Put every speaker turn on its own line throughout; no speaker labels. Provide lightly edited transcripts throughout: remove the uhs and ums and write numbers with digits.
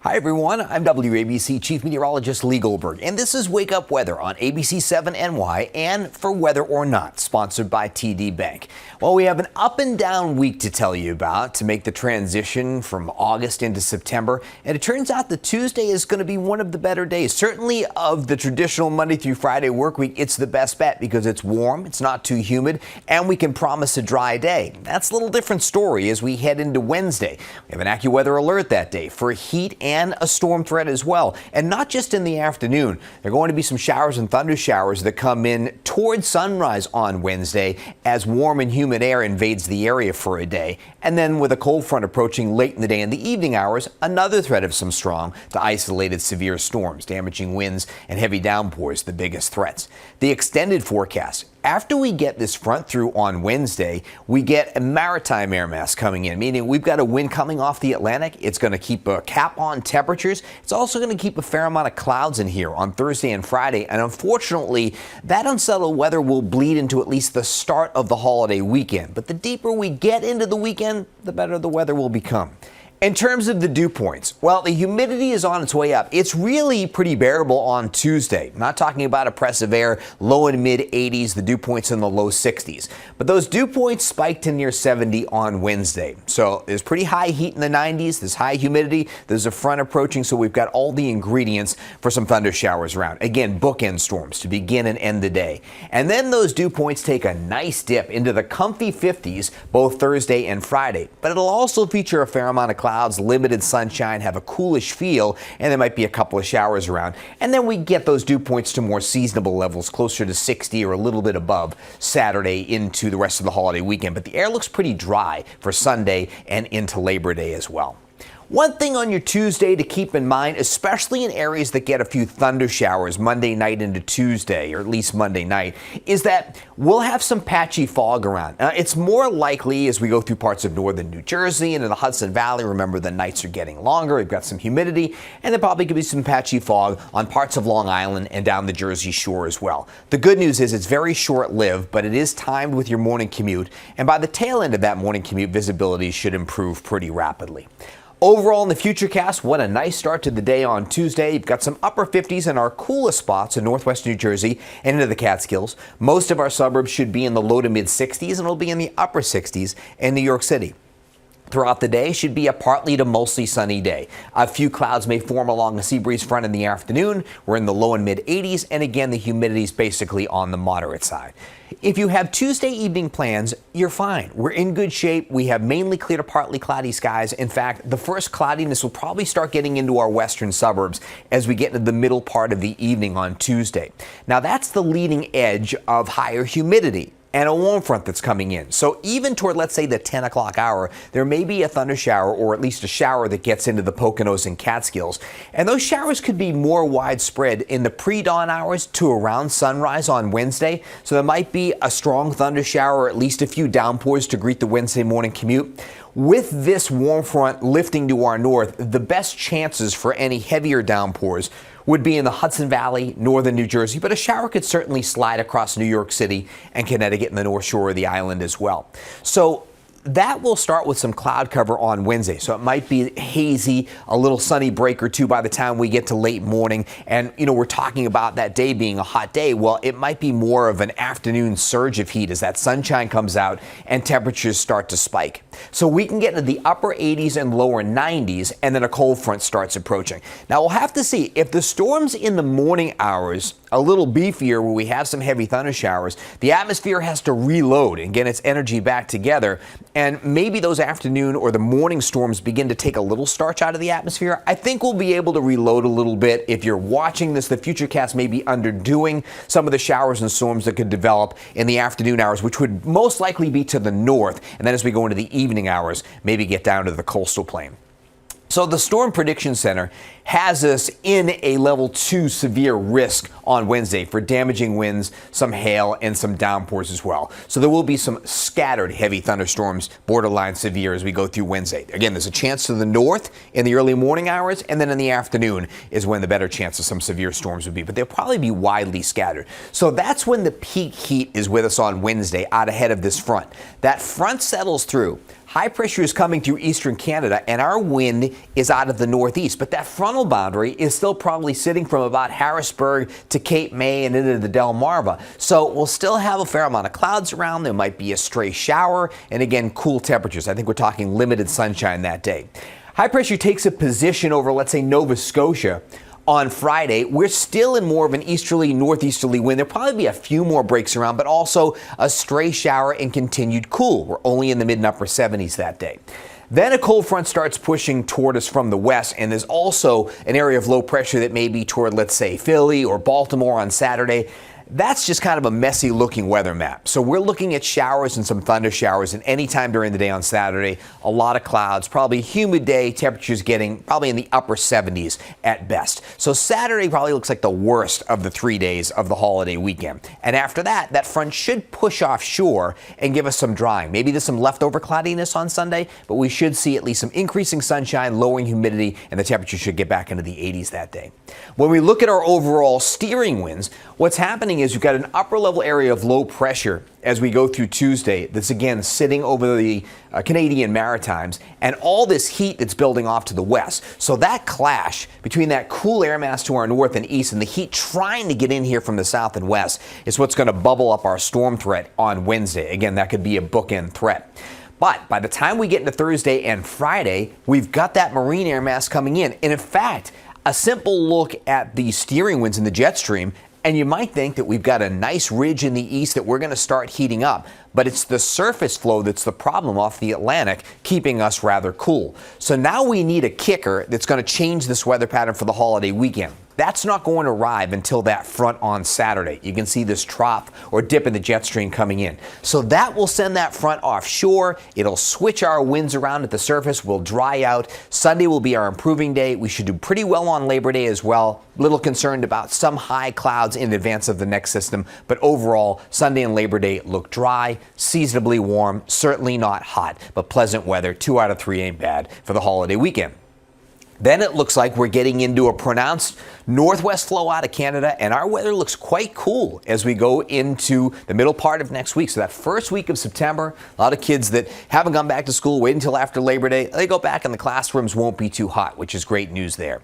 Hi everyone, I'm WABC Chief Meteorologist Lee Goldberg, and this is Wake Up Weather on ABC7 NY and For Weather or Not, sponsored by TD Bank. Well, we have an up and down week to tell you about to make the transition from August into September, and it turns out that Tuesday is going to be one of the better days. Certainly of the traditional Monday through Friday work week, it's the best bet because it's warm, it's not too humid, and we can promise a dry day. That's a little different story as we head into Wednesday. We have an AccuWeather Alert that day for heat and a storm threat as well. And not just in the afternoon. There are going to be some showers and thunder showers that come in towards sunrise on Wednesday as warm and humid air invades the area for a day. And then with a cold front approaching late in the day and the evening hours, another threat of some strong to isolated severe storms, damaging winds and heavy downpours, the biggest threats. The extended forecast. After we get this front through on Wednesday, we get a maritime air mass coming in, meaning we've got a wind coming off the Atlantic. It's going to keep a cap on temperatures. It's also going to keep a fair amount of clouds in here on Thursday and Friday. And unfortunately, that unsettled weather will bleed into at least the start of the holiday weekend. But the deeper we get into the weekend, the better the weather will become. In terms of the dew points, well, the humidity is on its way up. It's really pretty bearable on Tuesday. Not talking about oppressive air, low and mid 80s, the dew points in the low 60s. But those dew points spiked to near 70 on Wednesday. So there's pretty high heat in the 90s, there's high humidity, there's a front approaching, so we've got all the ingredients for some thunder showers around. Again, bookend storms to begin and end the day. And then those dew points take a nice dip into the comfy 50s both Thursday and Friday. But it'll also feature a fair amount of clouds, limited sunshine, have a coolish feel, and there might be a couple of showers around. And then we get those dew points to more seasonable levels, closer to 60 or a little bit above Saturday into the rest of the holiday weekend. But the air looks pretty dry for Sunday and into Labor Day as well. One thing on your Tuesday to keep in mind, especially in areas that get a few thunder showers Monday night into Tuesday, or at least Monday night, is that we'll have some patchy fog around. It's more likely as we go through parts of northern New Jersey and in the Hudson Valley. Remember, the nights are getting longer. We've got some humidity, and there probably could be some patchy fog on parts of Long Island and down the Jersey Shore as well. The good news is it's very short-lived, but it is timed with your morning commute, and by the tail end of that morning commute, visibility should improve pretty rapidly. Overall in the Futurecast, what a nice start to the day on Tuesday. You've got some upper 50s in our coolest spots in northwest New Jersey and into the Catskills. Most of our suburbs should be in the low to mid 60s, and it'll be in the upper 60s in New York City. Throughout the day should be a partly to mostly sunny day. A few clouds may form along the sea breeze front in the afternoon. We're in the low and mid 80s, and again, the humidity is basically on the moderate side. If you have Tuesday evening plans, you're fine. We're in good shape. We have mainly clear to partly cloudy skies. In fact, the first cloudiness will probably start getting into our western suburbs as we get into the middle part of the evening on Tuesday. Now, that's the leading edge of higher humidity and a warm front that's coming in. So even toward, let's say, the 10 o'clock hour, there may be a thunder shower or at least a shower that gets into the Poconos and Catskills. And those showers could be more widespread in the pre-dawn hours to around sunrise on Wednesday. So there might be a strong thunder shower or at least a few downpours to greet the Wednesday morning commute. With this warm front lifting to our north, the best chances for any heavier downpours would be in the Hudson Valley, northern New Jersey, but a shower could certainly slide across New York City and Connecticut and the North Shore of the island as well. So that will start with some cloud cover on Wednesday. So it might be hazy, a little sunny break or two by the time we get to late morning. And, you know, we're talking about that day being a hot day. Well, it might be more of an afternoon surge of heat as that sunshine comes out and temperatures start to spike. So we can get into the upper 80s and lower 90s, and then a cold front starts approaching. Now, we'll have to see if the storms in the morning hours a little beefier where we have some heavy thunder showers, the atmosphere has to reload and get its energy back together. And maybe those afternoon or the morning storms begin to take a little starch out of the atmosphere. I think we'll be able to reload a little bit. If you're watching this, the Futurecast may be underdoing some of the showers and storms that could develop in the afternoon hours, which would most likely be to the north. And then as we go into the evening hours, maybe get down to the coastal plain. So the Storm Prediction Center has us in a level 2 severe risk on Wednesday for damaging winds, some hail, and some downpours as well. So there will be some scattered heavy thunderstorms, borderline severe, as we go through Wednesday. Again, there's a chance to the north in the early morning hours, and then in the afternoon is when the better chance of some severe storms would be. But they'll probably be widely scattered. So that's when the peak heat is with us on Wednesday, out ahead of this front. That front settles through. high pressure is coming through eastern Canada and our wind is out of the northeast, but that frontal boundary is still probably sitting from about Harrisburg to Cape May and into the Delmarva. So we'll still have a fair amount of clouds around. There might be a stray shower and again, cool temperatures. I think we're talking limited sunshine that day. High pressure takes a position over, let's say, Nova Scotia. On Friday, we're still in more of an easterly, northeasterly wind. There'll probably be a few more breaks around, but also a stray shower and continued cool. We're only in the mid and upper 70s that day. Then a cold front starts pushing toward us from the west, and there's also an area of low pressure that may be toward, let's say, Philly or Baltimore on Saturday. That's just kind of a messy looking weather map. So we're looking at showers and some thunder showers and any time during the day on Saturday. A lot of clouds, probably a humid day, temperatures getting probably in the upper 70s at best. So Saturday probably looks like the worst of the 3 days of the holiday weekend. And after that, that front should push offshore and give us some drying. Maybe there's some leftover cloudiness on Sunday, but we should see at least some increasing sunshine, lowering humidity, and the temperature should get back into the 80s that day. When we look at our overall steering winds, what's happening is you've got an upper level area of low pressure as we go through Tuesday that's again sitting over the Canadian Maritimes and all this heat that's building off to the west. So that clash between that cool air mass to our north and east and the heat trying to get in here from the south and west is what's going to bubble up our storm threat on Wednesday. Again, that could be a bookend threat. But by the time we get into Thursday and Friday, we've got that marine air mass coming in. And in fact, a simple look at the steering winds in the jet stream, and you might think that we've got a nice ridge in the east that we're going to start heating up, but it's the surface flow that's the problem off the Atlantic, keeping us rather cool. So now we need a kicker that's going to change this weather pattern for the holiday weekend. That's not going to arrive until that front on Saturday. You can see this trough or dip in the jet stream coming in. So that will send that front offshore. It'll switch our winds around at the surface. We'll dry out. Sunday will be our improving day. We should do pretty well on Labor Day as well. Little concerned about some high clouds in advance of the next system. But overall, Sunday and Labor Day look dry, seasonably warm, certainly not hot, but pleasant weather. 2 out of 3 ain't bad for the holiday weekend. Then it looks like we're getting into a pronounced northwest flow out of Canada, and our weather looks quite cool as we go into the middle part of next week. So that first week of September, a lot of kids that haven't gone back to school, wait until after Labor Day, they go back and the classrooms won't be too hot, which is great news there.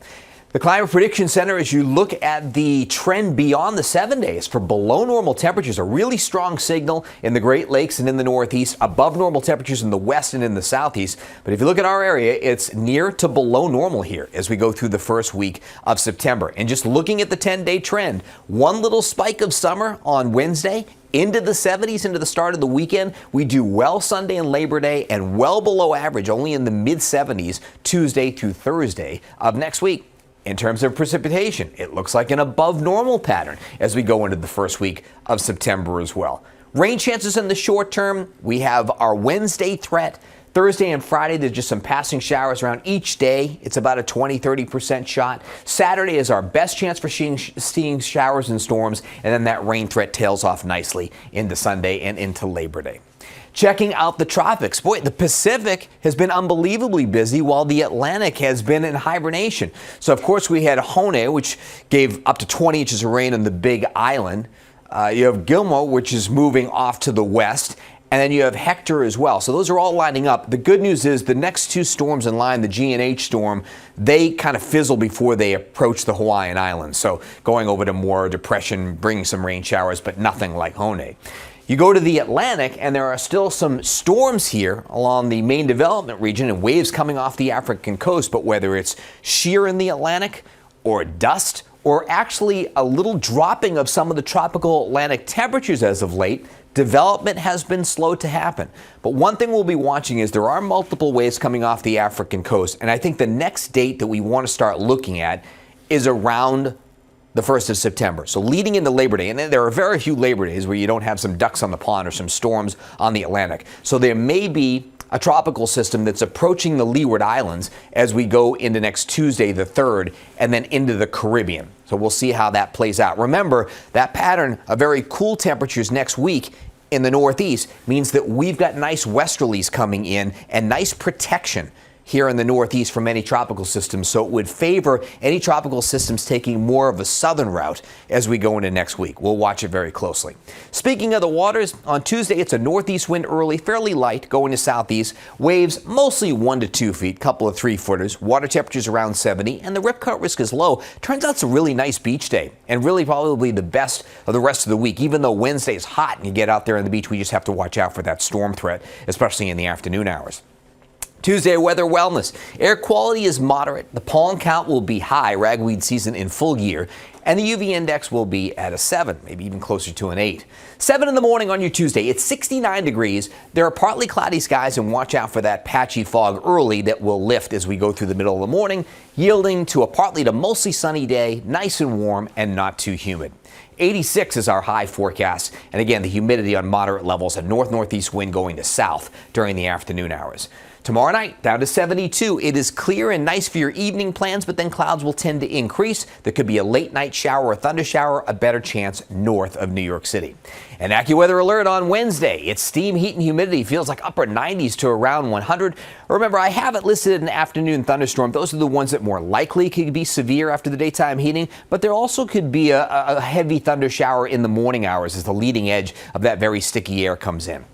The Climate Prediction Center, as you look at the trend beyond the 7 days for below normal temperatures, a really strong signal in the Great Lakes and in the Northeast, above normal temperatures in the West and in the Southeast. But if you look at our area, it's near to below normal here as we go through the first week of September. And just looking at the 10-day trend, one little spike of summer on Wednesday, into the 70s into the start of the weekend. We do well Sunday and Labor Day and well below average, only in the mid-70s Tuesday through Thursday of next week. In terms of precipitation, it looks like an above normal pattern as we go into the first week of September as well. Rain chances in the short term, we have our Wednesday threat. Thursday and Friday, there's just some passing showers around each day. It's about a 20-30% shot. Saturday is our best chance for seeing showers and storms, and then that rain threat tails off nicely into Sunday and into Labor Day. Checking out the tropics. Boy, the Pacific has been unbelievably busy while the Atlantic has been in hibernation. So, of course, we had Hone, which gave up to 20 inches of rain on the Big Island. You have Gilmo, which is moving off to the west. And then you have Hector as well. So those are all lining up. The good news is the next two storms in line, the G and H storm, they kind of fizzle before they approach the Hawaiian Islands. So going over to more depression, bringing some rain showers, but nothing like Hone. You go to the Atlantic, and there are still some storms here along the main development region and waves coming off the African coast. But whether it's shear in the Atlantic or dust or actually a little dropping of some of the tropical Atlantic temperatures as of late, development has been slow to happen. But one thing we'll be watching is there are multiple waves coming off the African coast. And I think the next date that we want to start looking at is around the 1st of September. So leading into Labor Day, and there are very few Labor Days where you don't have some ducks on the pond or some storms on the Atlantic. So there may be a tropical system that's approaching the Leeward Islands as we go into next Tuesday, the 3rd, and then into the Caribbean. So we'll see how that plays out. Remember, that pattern of very cool temperatures next week in the Northeast means that we've got nice westerlies coming in and nice protection here in the northeast from any tropical systems, so it would favor any tropical systems taking more of a southern route as we go into next week. We'll watch it very closely. Speaking of the waters, on Tuesday it's a northeast wind early, fairly light, going to southeast. Waves mostly 1 to 2 feet, couple of 3-footers. Water temperatures around 70, and the rip current risk is low. Turns out it's a really nice beach day, and really probably the best of the rest of the week. Even though Wednesday is hot and you get out there on the beach, we just have to watch out for that storm threat, especially in the afternoon hours. Tuesday, weather wellness. Air quality is moderate. The pollen count will be high, ragweed season in full gear, and the UV index will be at a 7, maybe even closer to an 8. 7 in the morning on your Tuesday. It's 69 degrees. There are partly cloudy skies, and watch out for that patchy fog early that will lift as we go through the middle of the morning, yielding to a partly to mostly sunny day, nice and warm and not too humid. 86 is our high forecast, and again, the humidity on moderate levels, a north-northeast wind going to south during the afternoon hours. Tomorrow night, down to 72. It is clear and nice for your evening plans, but then clouds will tend to increase. There could be a late night shower or thunder shower, a better chance north of New York City. An AccuWeather Alert on Wednesday. It's steam, heat, and humidity. Feels like upper 90s to around 100. Remember, I have it listed an afternoon thunderstorm. Those are the ones that more likely could be severe after the daytime heating, but there also could be a heavy thunder shower in the morning hours as the leading edge of that very sticky air comes in.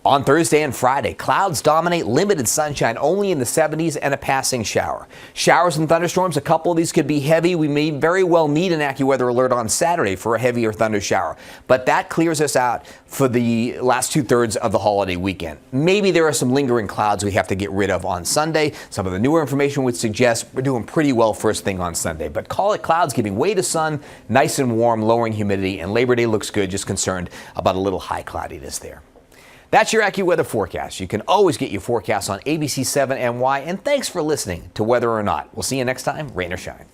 On Thursday and Friday, clouds dominate, limited sunshine only in the 70s and a passing shower. Showers and thunderstorms, a couple of these could be heavy. We may very well need an AccuWeather Alert on Saturday for a heavier thunder shower. But that clears us out for the last 2/3 of the holiday weekend. Maybe there are some lingering clouds we have to get rid of on Sunday. Some of the newer information would suggest we're doing pretty well first thing on Sunday. But call it clouds giving way to sun, nice and warm, lowering humidity, and Labor Day looks good, just concerned about a little high cloudiness there. That's your AccuWeather forecast. You can always get your forecast on ABC 7 NY, and thanks for listening to Weather or Not. We'll see you next time, rain or shine.